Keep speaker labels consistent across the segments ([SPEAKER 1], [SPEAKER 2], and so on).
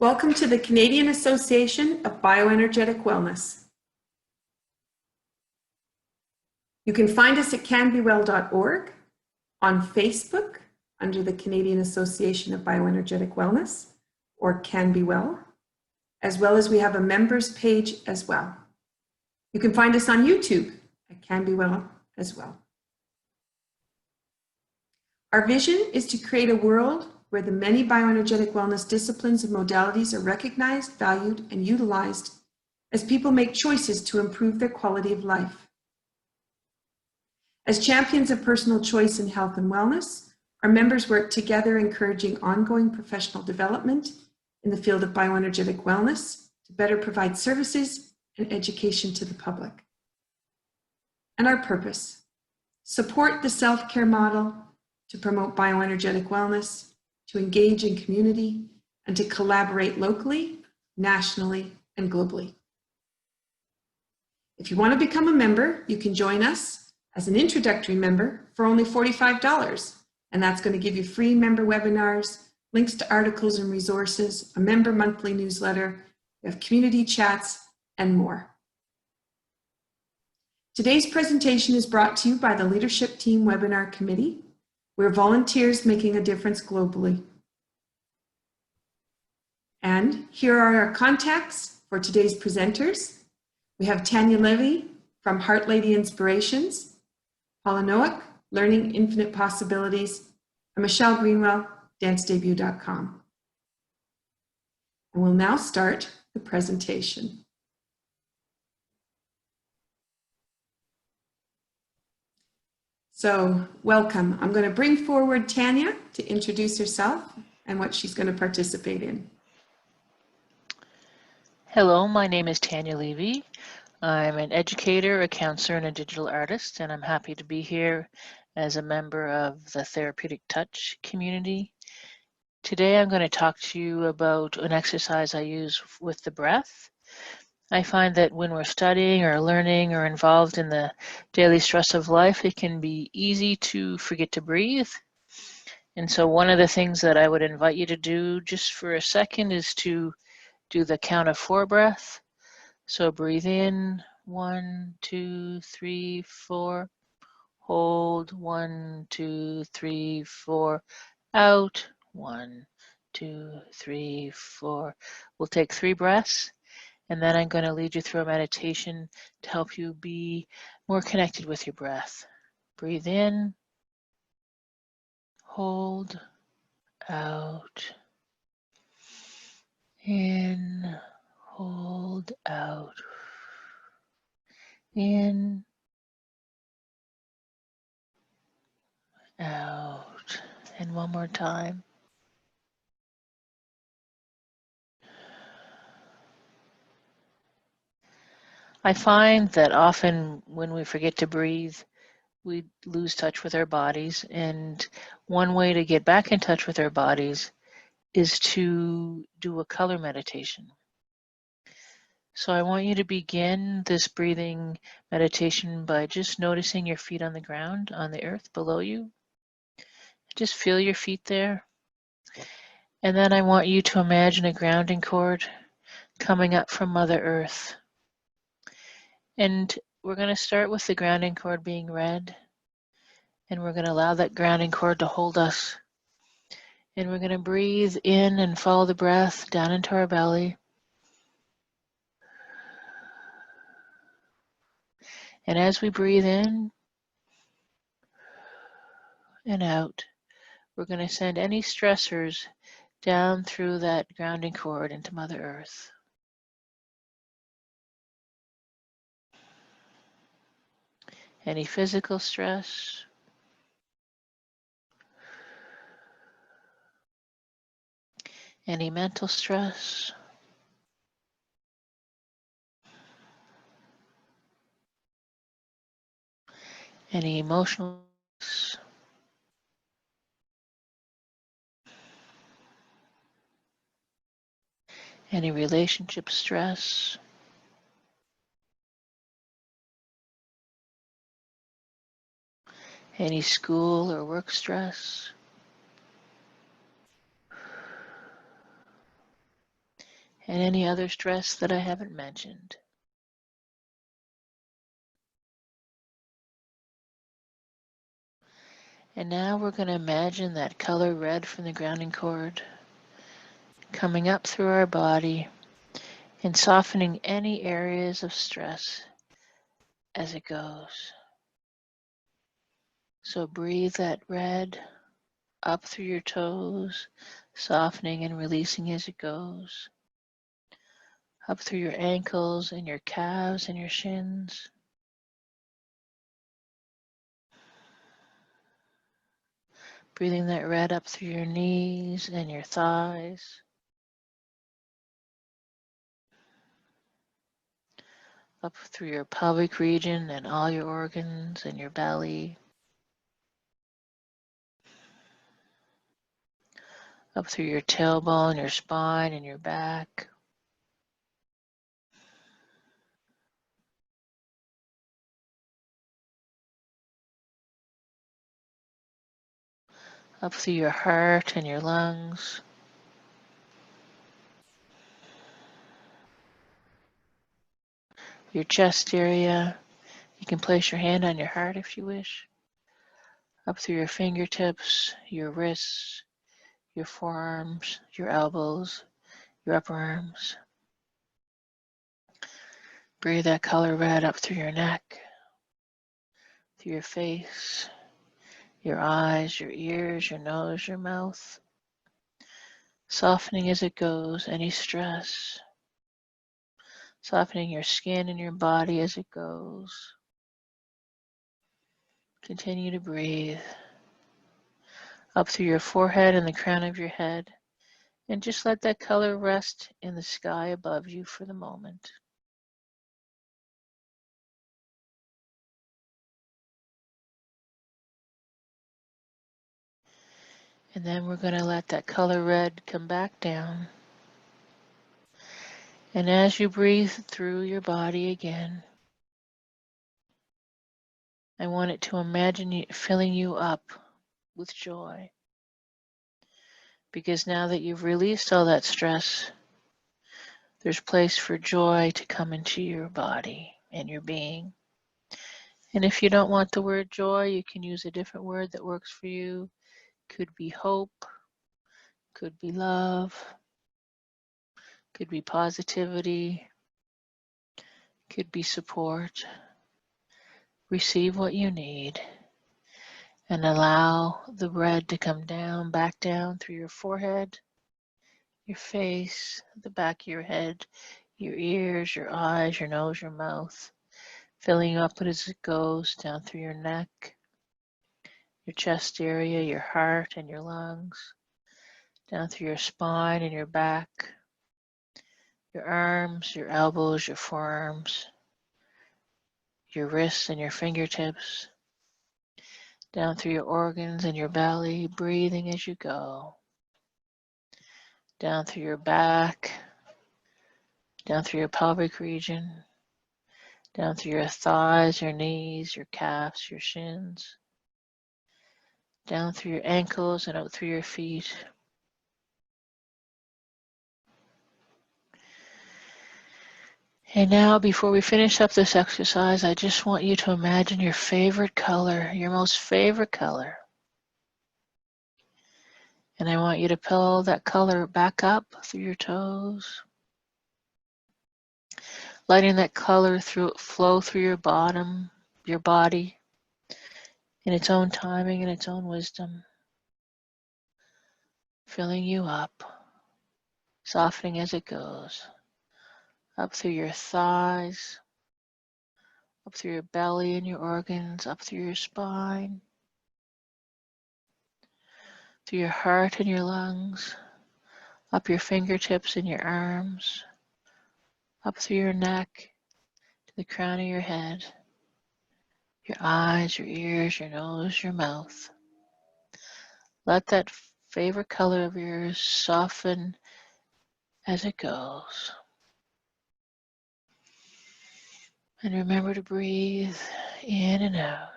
[SPEAKER 1] Welcome to the Canadian Association of BioEnergetic Wellness. You can find us at canbewell.org, on Facebook under the Canadian Association of BioEnergetic Wellness, or CanBeWell, as well as we have a members page as well. You can find us on YouTube at CanBeWell as well. Our vision is to create a world where the many bioenergetic wellness disciplines and modalities are recognized, valued, and utilized as people make choices to improve their quality of life. As champions of personal choice in health and wellness, our members work together encouraging ongoing professional development in the field of bioenergetic wellness to better provide services and education to the public. And our purpose: support the self-care model to promote bioenergetic wellness, to engage in community, and to collaborate locally, nationally, and globally. If you want to become a member, you can join us as an introductory member for only $45, and that's going to give you free member webinars, links to articles and resources, a member monthly newsletter, we have community chats, and more. Today's presentation is brought to you by the Leadership Team Webinar Committee. We're volunteers making a difference globally. And here are our contacts for today's presenters. We have Tanya Levy from Heart Lady Inspirations, Paula Nowak, Learning Infinite Possibilities, and Michelle Greenwell, DanceDebut.com. And we'll now start the presentation. So welcome. I'm going to bring forward Tanya to introduce herself and what she's going to participate in.
[SPEAKER 2] Hello, my name is Tanya Levy. I'm an educator, a counselor, and a digital artist, and I'm happy to be here as a member of the Therapeutic Touch community. Today I'm going to talk to you about an exercise I use with the breath. I find that when we're studying or learning or involved in the daily stress of life, it can be easy to forget to breathe. And so one of the things that I would invite you to do just for a second is to do the count of 4 breath. So breathe in, 1, 2, 3, 4. Hold, 1, 2, 3, 4. Out, 1, 2, 3, 4. We'll take 3 breaths. And then I'm going to lead you through a meditation to help you be more connected with your breath. Breathe in, hold, out, in, hold, out, in, out, and one more time. I find that often when we forget to breathe, we lose touch with our bodies, and one way to get back in touch with our bodies is to do a color meditation. So I want you to begin this breathing meditation by just noticing your feet on the ground, on the earth below you. Just feel your feet there. And then I want you to imagine a grounding cord coming up from Mother Earth. And we're going to start with the grounding cord being red. And we're going to allow that grounding cord to hold us. And we're going to breathe in and follow the breath down into our belly. And as we breathe in and out, we're going to send any stressors down through that grounding cord into Mother Earth. Any physical stress, any mental stress, any emotional stress, any relationship stress, any school or work stress, and any other stress that I haven't mentioned. And now we're going to imagine that color red from the grounding cord coming up through our body and softening any areas of stress as it goes. So breathe that red up through your toes, softening and releasing as it goes. Up through your ankles and your calves and your shins. Breathing that red up through your knees and your thighs. Up through your pelvic region and all your organs and your belly. Up through your tailbone, your spine, and your back. Up through your heart and your lungs. Your chest area. You can place your hand on your heart if you wish. Up through your fingertips, your wrists, your forearms, your elbows, your upper arms. Breathe that color red up through your neck, through your face, your eyes, your ears, your nose, your mouth. Softening as it goes, any stress. Softening your skin and your body as it goes. Continue to breathe. Up through your forehead and the crown of your head. And just let that color rest in the sky above you for the moment. And then we're going to let that color red come back down. And as you breathe through your body again, I want it to imagine filling you up with joy. Because now that you've released all that stress, there's place for joy to come into your body and your being. And if you don't want the word joy, you can use a different word that works for you. Could be hope, could be love, could be positivity, could be support. Receive what you need and allow the red to come down, back down through your forehead, your face, the back of your head, your ears, your eyes, your nose, your mouth, filling you up as it goes down through your neck, your chest area, your heart and your lungs, down through your spine and your back, your arms, your elbows, your forearms, your wrists and your fingertips, down through your organs and your belly, breathing as you go, down through your back, down through your pelvic region, down through your thighs, your knees, your calves, your shins, down through your ankles and out through your feet. And now, before we finish up this exercise, I just want you to imagine your favorite color, your most favorite color. And I want you to pull that color back up through your toes, letting that color flow through your bottom, your body, in its own timing and its own wisdom, filling you up, softening as it goes, up through your thighs, up through your belly and your organs, up through your spine, through your heart and your lungs, up your fingertips and your arms, up through your neck to the crown of your head, your eyes, your ears, your nose, your mouth. Let that favorite color of yours soften as it goes. And remember to breathe in and out.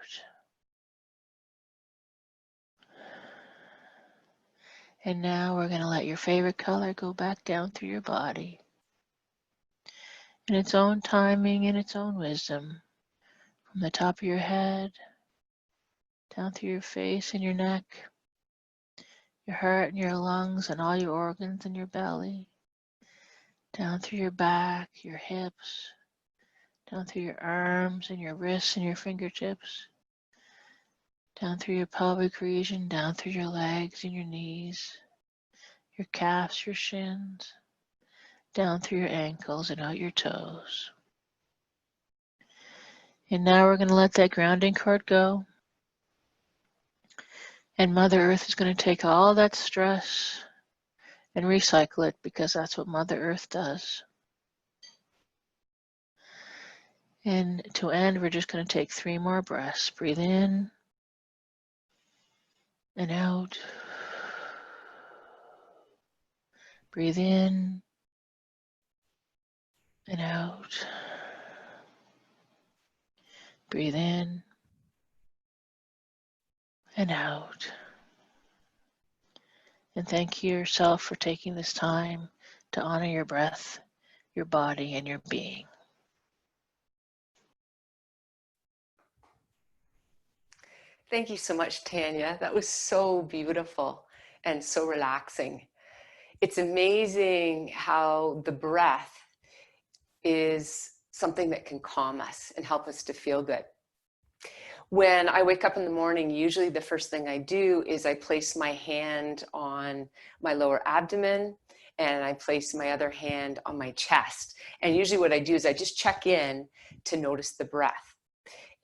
[SPEAKER 2] And now we're going to let your favorite color go back down through your body. in its own timing and its own wisdom, from the top of your head, down through your face and your neck, your heart and your lungs and all your organs and your belly, down through your back, your hips, down through your arms and your wrists and your fingertips, down through your pelvic region, down through your legs and your knees, your calves, your shins, down through your ankles and out your toes. And now we're going to let that grounding cord go. And Mother Earth is going to take all that stress and recycle it, because that's what Mother Earth does. And to end, we're just going to take 3 more breaths. Breathe in and out. Breathe in and out. Breathe in and out. And thank yourself for taking this time to honor your breath, your body, and your being.
[SPEAKER 3] Thank you so much, Tanya. That was so beautiful and so relaxing. It's amazing how the breath is something that can calm us and help us to feel good. When I wake up in the morning, usually the first thing I do is I place my hand on my lower abdomen and I place my other hand on my chest. And usually what I do is I just check in to notice the breath.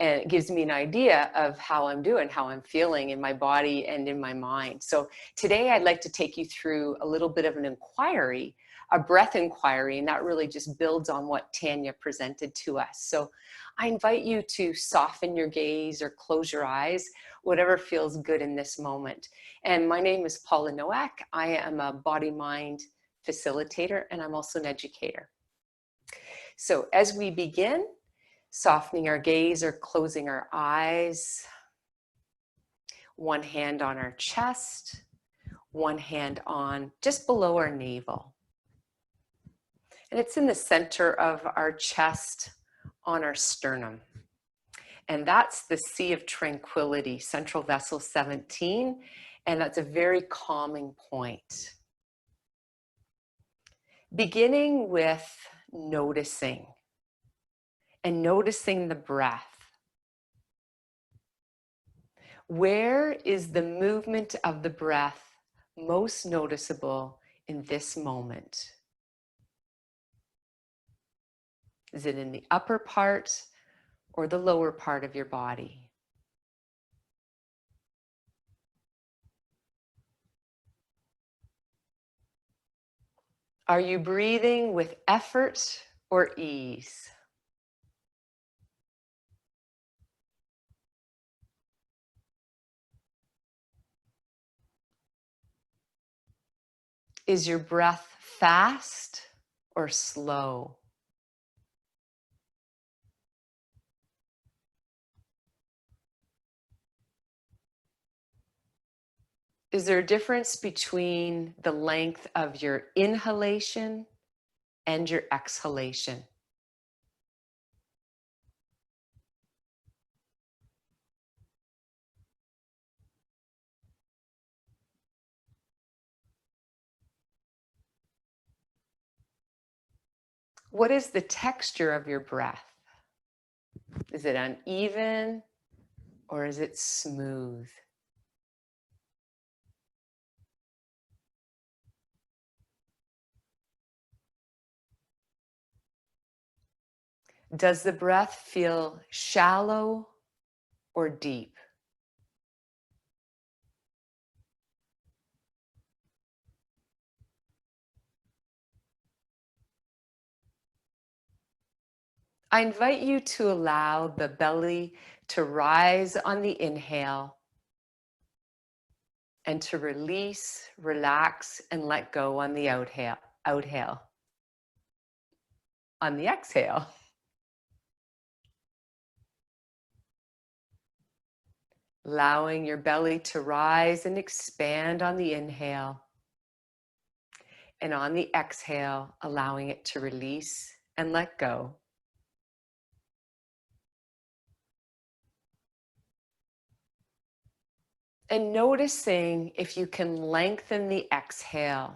[SPEAKER 3] And it gives me an idea of how I'm doing, how I'm feeling in my body and in my mind. So today I'd like to take you through a little bit of an inquiry, a breath inquiry, and that really just builds on what Tanya presented to us. So I invite you to soften your gaze or close your eyes, whatever feels good in this moment. And my name is Paula Nowak. I am a body-mind facilitator, and I'm also an educator. So as we begin, softening our gaze or closing our eyes, one hand on our chest, one hand on just below our navel. And it's in the center of our chest on our sternum. And that's the Sea of Tranquility, Central Vessel 17. And that's a very calming point. Beginning with noticing and noticing the breath. Where is the movement of the breath most noticeable in this moment? Is it in the upper part or the lower part of your body? Are you breathing with effort or ease? Is your breath fast or slow? Is there a difference between the length of your inhalation and your exhalation? What is the texture of your breath? Is it uneven or is it smooth? Does the breath feel shallow or deep? I invite you to allow the belly to rise on the inhale and to release, relax, and let go on the outhale. On the exhale. Allowing your belly to rise and expand on the inhale. And on the exhale, allowing it to release and let go. And noticing if you can lengthen the exhale.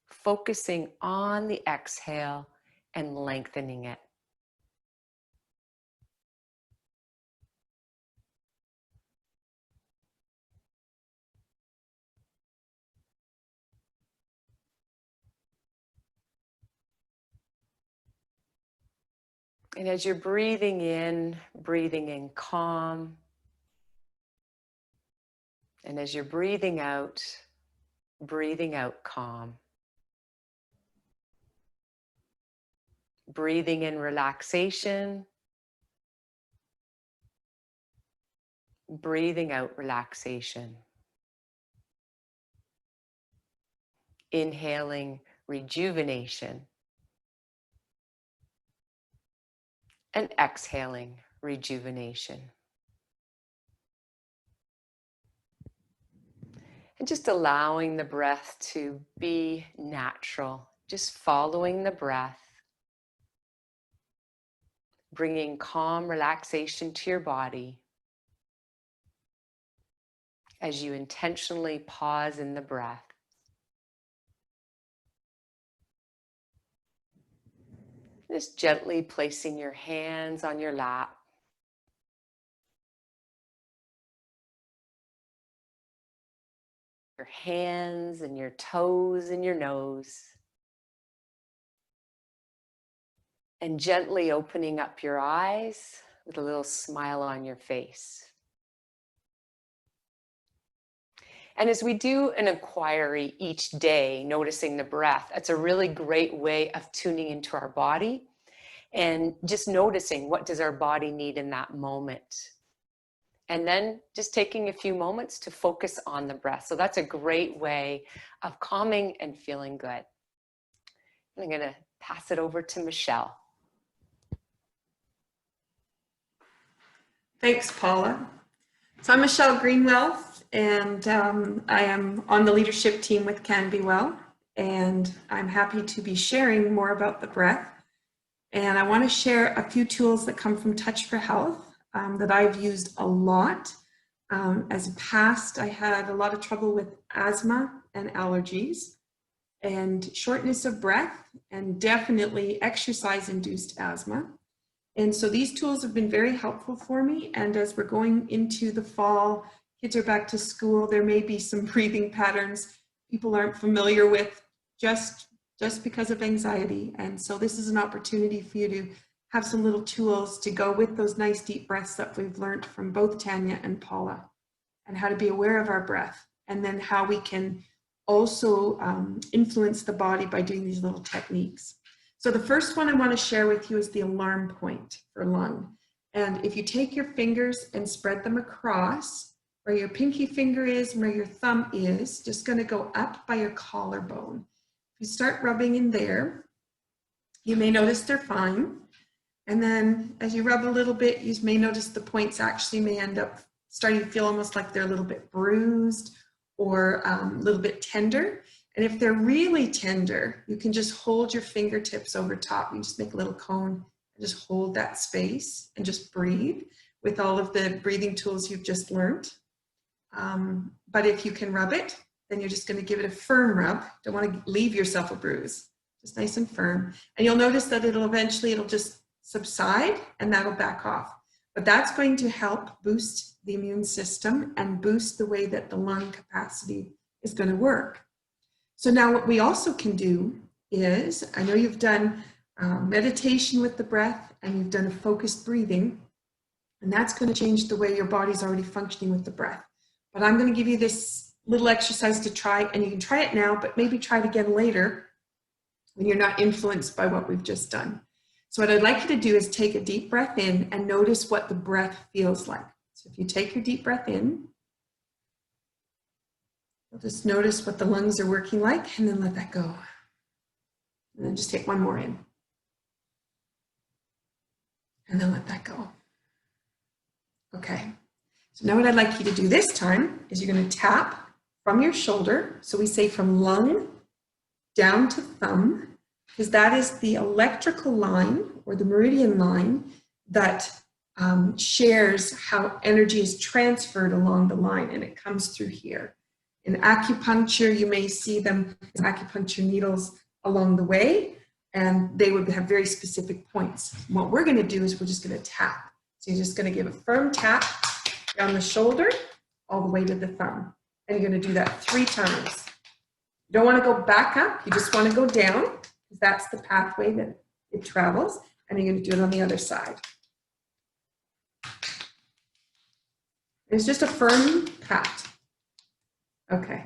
[SPEAKER 3] Focusing on the exhale and lengthening it. And as you're breathing in calm. And as you're breathing out calm. Breathing in relaxation. Breathing out relaxation. Inhaling rejuvenation. And exhaling rejuvenation. And just allowing the breath to be natural, just following the breath, bringing calm relaxation to your body as you intentionally pause in the breath. Just gently placing your hands on your lap. Your hands and your toes and your nose. And gently opening up your eyes with a little smile on your face. And as we do an inquiry each day, noticing the breath, that's a really great way of tuning into our body and just noticing what does our body need in that moment. And then just taking a few moments to focus on the breath. So that's a great way of calming and feeling good. And I'm going to pass it over to Michelle.
[SPEAKER 1] Thanks, Paula. So I'm Michelle Greenwell, and I am on the leadership team with Can Be Well, and I'm happy to be sharing more about the breath. And I want to share a few tools that come from Touch for Health that I've used a lot. As a past, I had a lot of trouble with asthma and allergies and shortness of breath, and definitely exercise-induced asthma. And so these tools have been very helpful for me. And as we're going into the fall, kids are back to school, there may be some breathing patterns people aren't familiar with just because of anxiety. And so this is an opportunity for you to have some little tools to go with those nice deep breaths that we've learned from both Tanya and Paula, and how to be aware of our breath, and then how we can also influence the body by doing these little techniques. So the first one I want to share with you is the alarm point for lung. And if you take your fingers and spread them across where your pinky finger is and where your thumb is, just going to go up by your collarbone. If you start rubbing in there, you may notice they're fine. And then as you rub a little bit, you may notice the points actually may end up starting to feel almost like they're a little bit bruised or a little bit tender. And if they're really tender, you can just hold your fingertips over top. You just make a little cone and just hold that space and just breathe with all of the breathing tools you've just learned. But if you can rub it, then you're just going to give it a firm rub. Don't want to leave yourself a bruise, just nice and firm. And you'll notice that it'll just subside and that'll back off. But that's going to help boost the immune system and boost the way that the lung capacity is going to work. So now what we also can do is, I know you've done meditation with the breath and you've done a focused breathing, and that's going to change the way your body's already functioning with the breath. But I'm going to give you this little exercise to try, and you can try it now, but maybe try it again later when you're not influenced by what we've just done. So what I'd like you to do is take a deep breath in and notice what the breath feels like. So if you take your deep breath in, you'll just notice what the lungs are working like, and then let that go. And then just take one more in. And then let that go. Okay. So now what I'd like you to do this time is you're going to tap from your shoulder. So we say from lung down to thumb, because that is the electrical line or the meridian line that shares how energy is transferred along the line, and it comes through here. In acupuncture, you may see them as acupuncture needles along the way, and they would have very specific points. What we're going to do is we're just going to tap. So you're just going to give a firm tap down the shoulder all the way to the thumb. And you're going to do that 3 times. You don't want to go back up. You just want to go down, because that's the pathway that it travels. And you're going to do it on the other side. It's just a firm pat. Okay.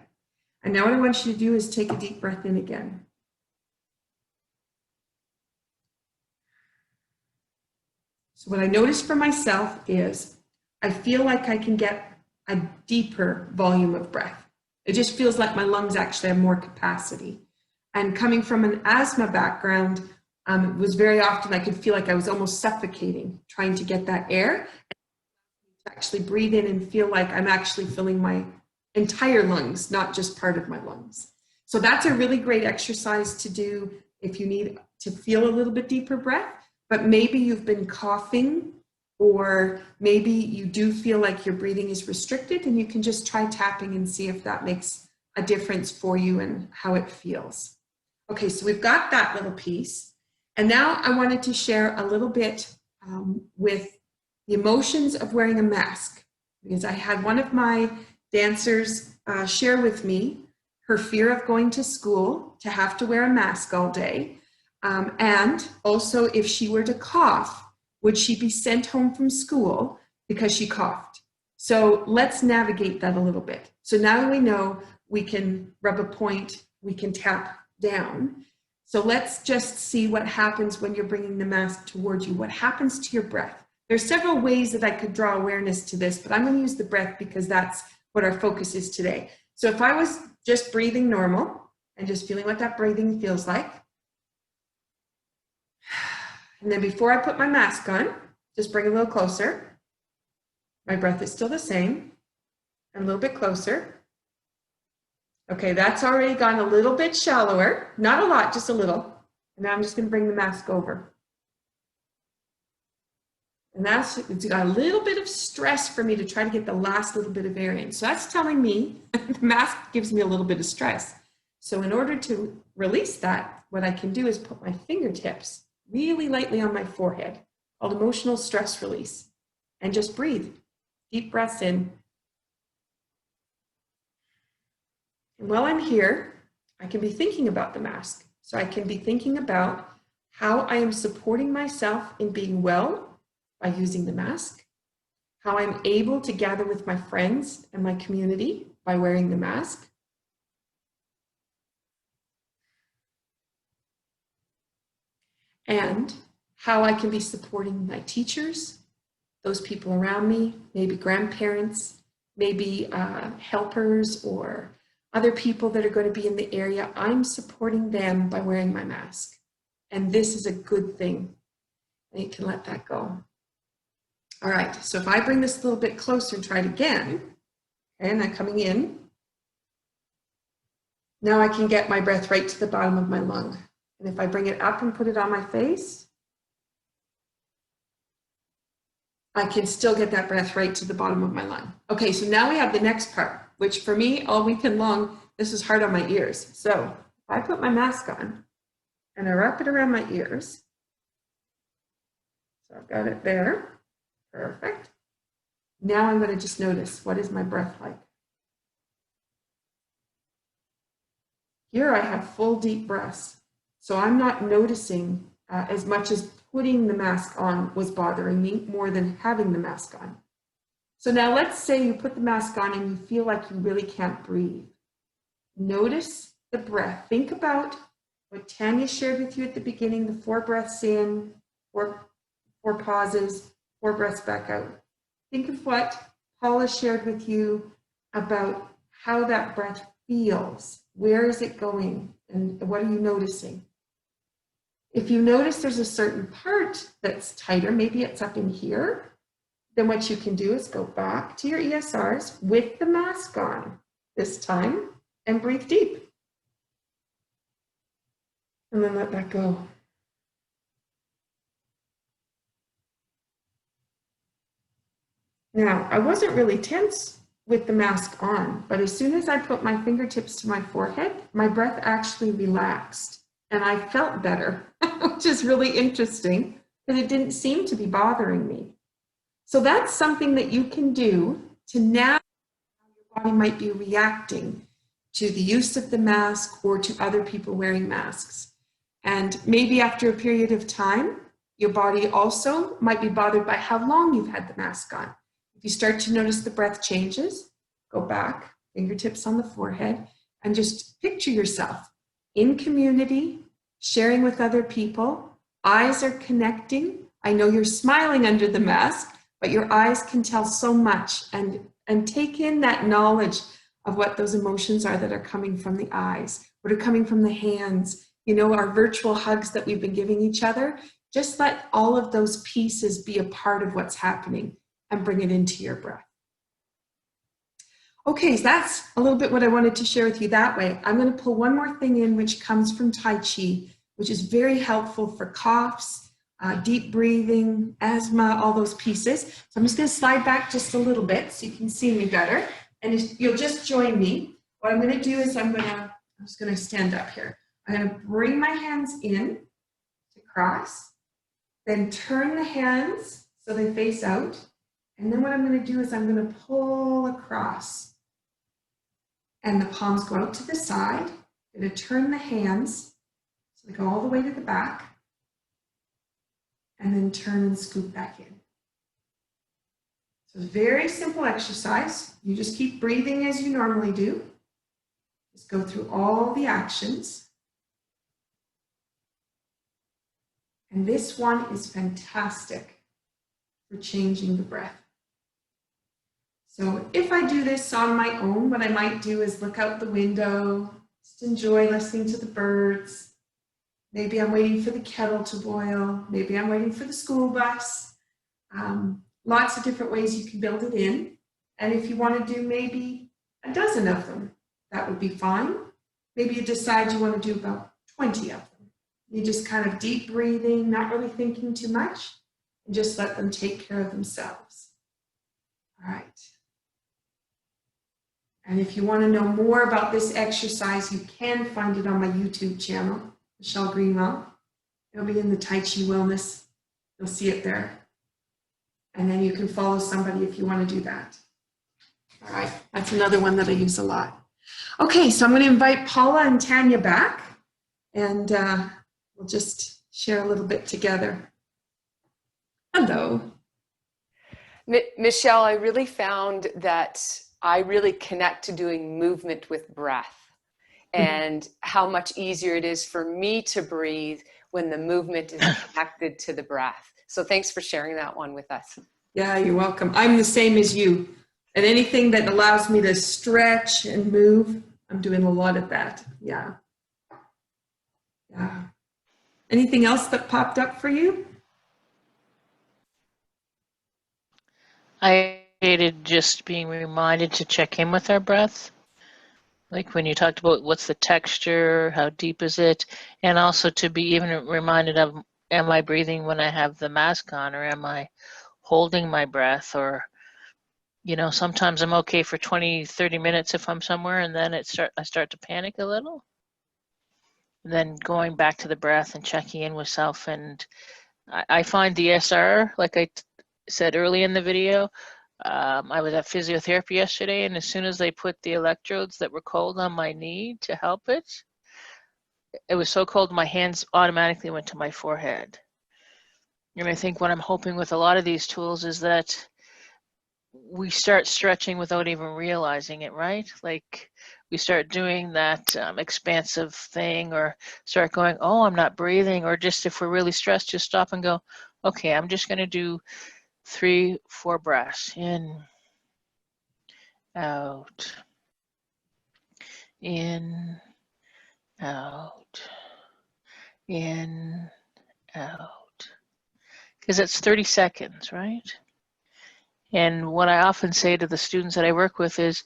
[SPEAKER 1] And now what I want you to do is take a deep breath in again. So what I noticed for myself is I feel like I can get a deeper volume of breath. It just feels like my lungs actually have more capacity. And coming from an asthma background, it was very often I could feel like I was almost suffocating, trying to get that air. To actually breathe in and feel like I'm actually filling my entire lungs, not just part of my lungs. So that's a really great exercise to do if you need to feel a little bit deeper breath. But maybe you've been coughing, or maybe you do feel like your breathing is restricted, and you can just try tapping and see if that makes a difference for you and how it feels. Okay, so we've got that little piece. And now I wanted to share a little bit with the emotions of wearing a mask, because I had one of my dancers share with me her fear of going to school to have to wear a mask all day. And also, if she were to cough, would she be sent home from school because she coughed? So let's navigate that a little bit. So now we know we can rub a point, we can tap down. So let's just see what happens when you're bringing the mask towards you. What happens to your breath? There's several ways that I could draw awareness to this, but I'm going to use the breath because that's what our focus is today. So if I was just breathing normal and just feeling what that breathing feels like, and then before I put my mask on, just bring it a little closer. My breath is still the same. And a little bit closer. Okay, that's already gone a little bit shallower. Not a lot, just a little. And now I'm just going to bring the mask over. And it's got a little bit of stress for me to try to get the last little bit of air in. So that's telling me the mask gives me a little bit of stress. So in order to release that, what I can do is put my fingertips really lightly on my forehead, called emotional stress release, and just breathe. Deep breaths in. And while I'm here, I can be thinking about the mask. So I can be thinking about how I am supporting myself in being well by using the mask, how I'm able to gather with my friends and my community by wearing the mask, and how I can be supporting my teachers, those people around me, maybe grandparents, maybe helpers or other people that are going to be in the area. I'm supporting them by wearing my mask. And this is a good thing. And you can let that go. All right, so if I bring this a little bit closer and try it again, and I'm coming in, now I can get my breath right to the bottom of my lung. And if I bring it up and put it on my face, I can still get that breath right to the bottom of my lung. Okay, so now we have the next part, which for me, all weekend long, this is hard on my ears. So if I put my mask on and I wrap it around my ears, so I've got it there, perfect. Now I'm going to just notice, what is my breath like? Here I have full deep breaths. So I'm not noticing as much as putting the mask on was bothering me more than having the mask on. So now let's say you put the mask on and you feel like you really can't breathe. Notice the breath. Think about what Tanya shared with you at the beginning, the 4 breaths in, 4 pauses, 4 breaths back out. Think of what Paula shared with you about how that breath feels. Where is it going? And what are you noticing? If you notice there's a certain part that's tighter, maybe it's up in here, then what you can do is go back to your ESRs with the mask on this time and breathe deep. And then let that go. Now, I wasn't really tense with the mask on, but as soon as I put my fingertips to my forehead, my breath actually relaxed and I felt better, which is really interesting because it didn't seem to be bothering me. So that's something that you can do to now how your body might be reacting to the use of the mask or to other people wearing masks. And maybe after a period of time, your body also might be bothered by how long you've had the mask on. If you start to notice the breath changes, go back, fingertips on the forehead, and just picture yourself in community, sharing with other people. Eyes are connecting. I know you're smiling under the mask, but your eyes can tell so much, and take in that knowledge of what those emotions are that are coming from the eyes, what are coming from the hands, you know, our virtual hugs that we've been giving each other. Just let all of those pieces be a part of what's happening and bring it into your breath. Okay, so that's a little bit what I wanted to share with you that way. I'm going to pull one more thing in, which comes from Tai Chi, which is very helpful for coughs, deep breathing, asthma, all those pieces. So I'm just going to slide back just a little bit so you can see me better. And if you'll just join me. What I'm going to do is I'm just going to stand up here. I'm going to bring my hands in to cross, then turn the hands so they face out. And then what I'm going to do is I'm going to pull across. And the palms go out to the side. I'm going to turn the hands so they go all the way to the back. And then turn and scoop back in. So it's a very simple exercise. You just keep breathing as you normally do. Just go through all the actions. And this one is fantastic for changing the breath. So if I do this on my own, what I might do is look out the window, just enjoy listening to the birds. Maybe I'm waiting for the kettle to boil. Maybe I'm waiting for the school bus. Lots of different ways you can build it in. And if you want to do maybe a dozen of them, that would be fine. Maybe you decide you want to do about 20 of them. You just kind of deep breathing, not really thinking too much, and just let them take care of themselves. All right. And if you want to know more about this exercise, you can find it on my YouTube channel, Michelle Greenwell. It'll be in the Tai Chi Wellness. You'll see it there. And then you can follow somebody if you want to do that. All right, that's another one that I use a lot. Okay, so I'm going to invite Paula and Tanya back, and we'll just share a little bit together. Hello.
[SPEAKER 3] Michelle, I really found that I really connect to doing movement with breath, and how much easier it is for me to breathe when the movement is connected to the breath. So thanks for sharing that one with us.
[SPEAKER 1] Yeah, you're welcome. I'm the same as you. And anything that allows me to stretch and move, I'm doing a lot of that. Yeah. Yeah. Anything else that popped up for you?
[SPEAKER 2] I hated just being reminded to check in with our breath. Like when you talked about what's the texture, how deep is it, and also to be even reminded of, am I breathing when I have the mask on, or am I holding my breath? Or, you know, sometimes I'm okay for 20, 30 minutes if I'm somewhere, and then I start to panic a little. And then going back to the breath and checking in with self. And I find the SR, like I said early in the video, I was at physiotherapy yesterday, and as soon as they put the electrodes that were cold on my knee to help it was so cold my hands automatically went to my forehead. And I think what I'm hoping with a lot of these tools is that we start stretching without even realizing it, right? Like we start doing that expansive thing, or start going, oh, I'm not breathing, or just if we're really stressed, just stop and go, okay, I'm just going to do 3, 4 breaths in, out, in, out, in, out. Because it's 30 seconds, right? And what I often say to the students that I work with is,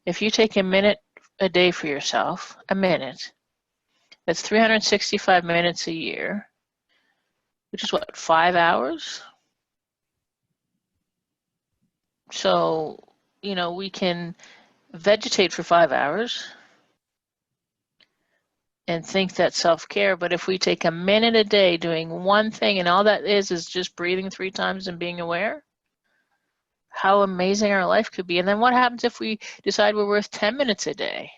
[SPEAKER 2] if you take a minute a day for yourself, a minute, That's 365 minutes a year, which is what, 5 hours? So, you know, we can vegetate for 5 hours and think that's self-care, but if we take a minute a day doing one thing and all that is just breathing 3 times and being aware, how amazing our life could be. And then what happens if we decide we're worth 10 minutes a day?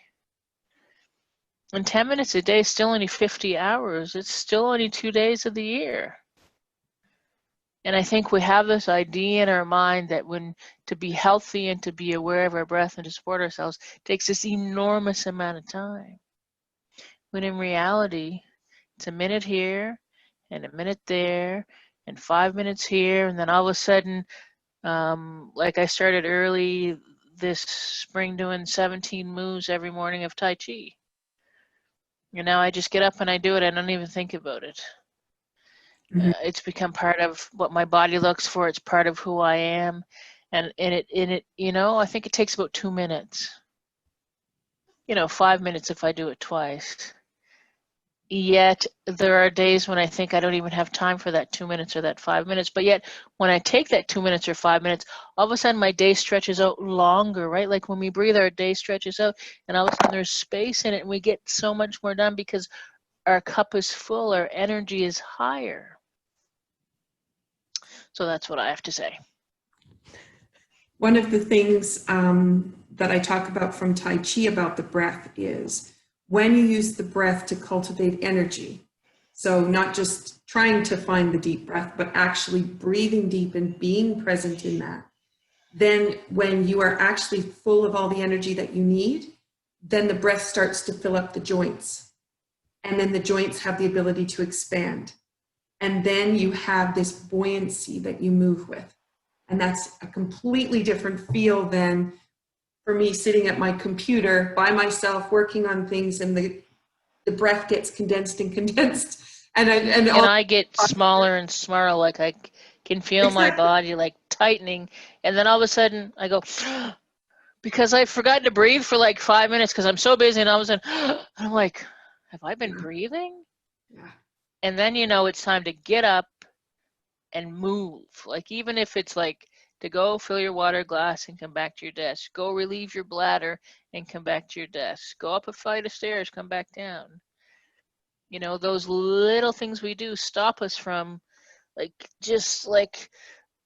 [SPEAKER 2] And 10 minutes a day is still only 50 hours. It's still only 2 days of the year. And I think we have this idea in our mind that when to be healthy and to be aware of our breath and to support ourselves takes this enormous amount of time. When in reality, it's a minute here and a minute there and 5 minutes here. And then all of a sudden, like I started early this spring doing 17 moves every morning of Tai Chi. And now I just get up and I do it. I don't even think about it. It's become part of what my body looks for. It's part of who I am. And in it, you know, I think it takes about 2 minutes. You know, 5 minutes if I do it twice. Yet there are days when I think I don't even have time for that 2 minutes or that 5 minutes. But yet when I take that 2 minutes or 5 minutes, all of a sudden my day stretches out longer, right? Like when we breathe, our day stretches out and all of a sudden there's space in it and we get so much more done because our cup is full, our energy is higher. So that's what I have to say.
[SPEAKER 1] One of the things that I talk about from Tai Chi about the breath is when you use the breath to cultivate energy, so not just trying to find the deep breath, but actually breathing deep and being present in that, then when you are actually full of all the energy that you need, then the breath starts to fill up the joints. And then the joints have the ability to expand. And then you have this buoyancy that you move with. And that's a completely different feel than for me sitting at my computer by myself working on things and the breath gets condensed and condensed. And
[SPEAKER 2] I get smaller and smaller, like I can feel my body like tightening. And then all of a sudden I go, because I forgot to breathe for like 5 minutes because I'm so busy and all of a sudden I'm like, have I been breathing?
[SPEAKER 1] Yeah.
[SPEAKER 2] And then, you know, it's time to get up and move. Like even if it's like to go fill your water glass and come back to your desk, go relieve your bladder and come back to your desk, go up a flight of stairs, come back down. You know, those little things we do stop us from like, just like,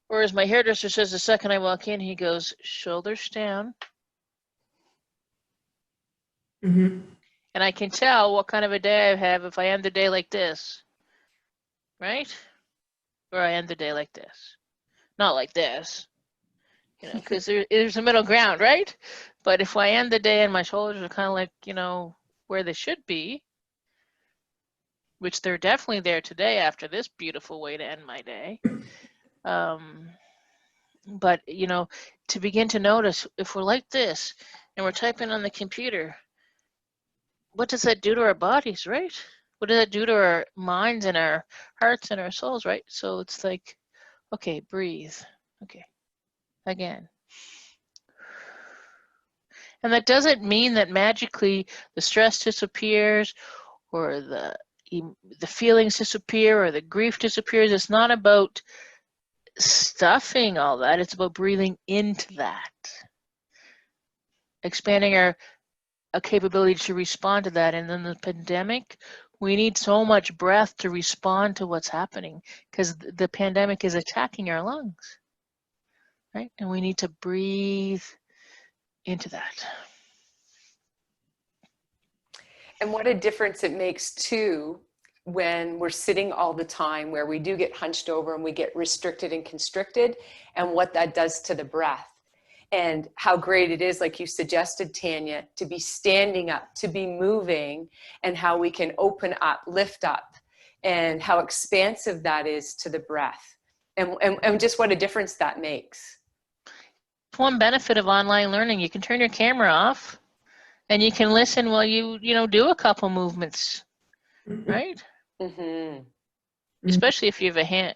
[SPEAKER 2] or as my hairdresser says the second I walk in, he goes, shoulders down.
[SPEAKER 1] Mm-hmm.
[SPEAKER 2] And I can tell what kind of a day I have if I end the day like this, right? Or I end the day like this. Not like this, you know, because there's a middle ground, right? But if I end the day and my shoulders are kind of like, you know, where they should be, which they're definitely there today after this beautiful way to end my day. But, you know, to begin to notice if we're like this and we're typing on the computer, what does that do to our bodies, right? What does that do to our minds and our hearts and our souls, right? So it's like, okay, breathe. Okay, again. And that doesn't mean that magically the stress disappears or the feelings disappear or the grief disappears. It's not about stuffing all that. It's about breathing into that. Expanding our capability to respond to that. And in the pandemic, we need so much breath to respond to what's happening because the pandemic is attacking our lungs, right? And we need to breathe into that.
[SPEAKER 3] And what a difference it makes too when we're sitting all the time, where we do get hunched over and we get restricted and constricted, and what that does to the breath. And how great it is, like you suggested, Tanya, to be standing up, to be moving, and how we can open up, lift up, and how expansive that is to the breath. And just what a difference that makes.
[SPEAKER 2] One benefit of online learning, you can turn your camera off and you can listen while you do a couple movements, right?
[SPEAKER 3] Mm-hmm.
[SPEAKER 2] Especially if you have a hand,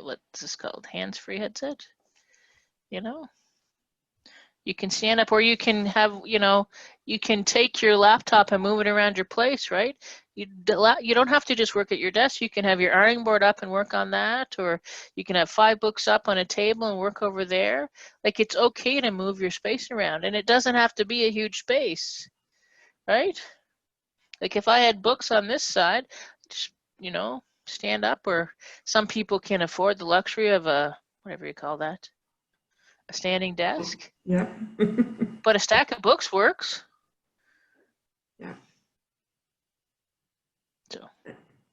[SPEAKER 2] what's this called? Hands-free headset, You can stand up, or you can have, you can take your laptop and move it around your place, right? You don't have to just work at your desk. You can have your ironing board up and work on that, or you can have 5 books up on a table and work over there. Like, it's okay to move your space around, and it doesn't have to be a huge space, right? Like, if I had books on this side, just, stand up, or some people can afford the luxury of a, whatever you call that, a standing desk.
[SPEAKER 1] Yeah.
[SPEAKER 2] But a stack of books works.
[SPEAKER 1] Yeah.
[SPEAKER 2] So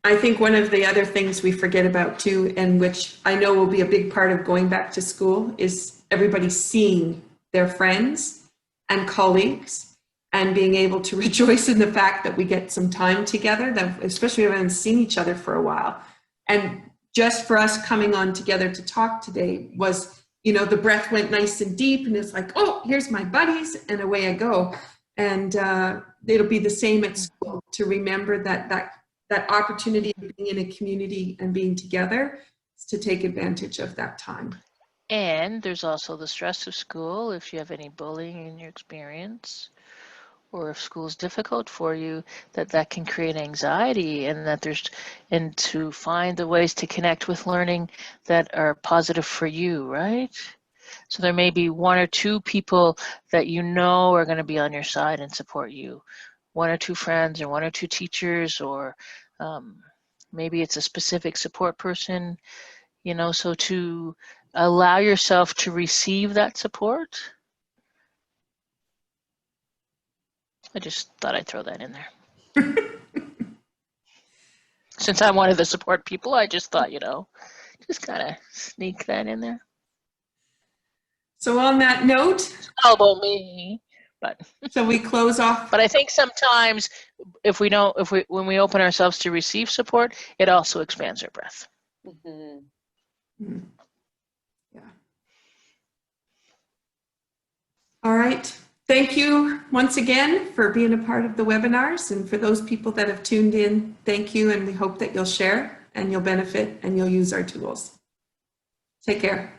[SPEAKER 1] I think one of the other things we forget about too, and which I know will be a big part of going back to school, is everybody seeing their friends and colleagues and being able to rejoice in the fact that we get some time together, that especially when we haven't seen each other for a while. And just for us coming on together to talk today was, the breath went nice and deep, and it's like, oh, here's my buddies, and away I go. And it'll be the same at school, to remember that opportunity of being in a community and being together, is to take advantage of that time.
[SPEAKER 2] And there's also the stress of school. If you have any bullying in your experience, or if school's difficult for you, that can create anxiety, and to find the ways to connect with learning that are positive for you, right? So there may be 1 or 2 people that are going to be on your side and support you. 1 or 2 friends, or 1 or 2 teachers, or maybe it's a specific support person, so to allow yourself to receive that support. I just thought I'd throw that in there. Since I'm one of the support people, I just thought, just kind of sneak that in there.
[SPEAKER 1] So on that note,
[SPEAKER 2] All about me, but
[SPEAKER 1] shall we close off?
[SPEAKER 2] But I think sometimes when we open ourselves to receive support, it also expands our breath.
[SPEAKER 3] Mm-hmm.
[SPEAKER 1] Yeah. All right. Thank you once again for being a part of the webinars, and for those people that have tuned in, thank you, and we hope that you'll share and you'll benefit and you'll use our tools. Take care.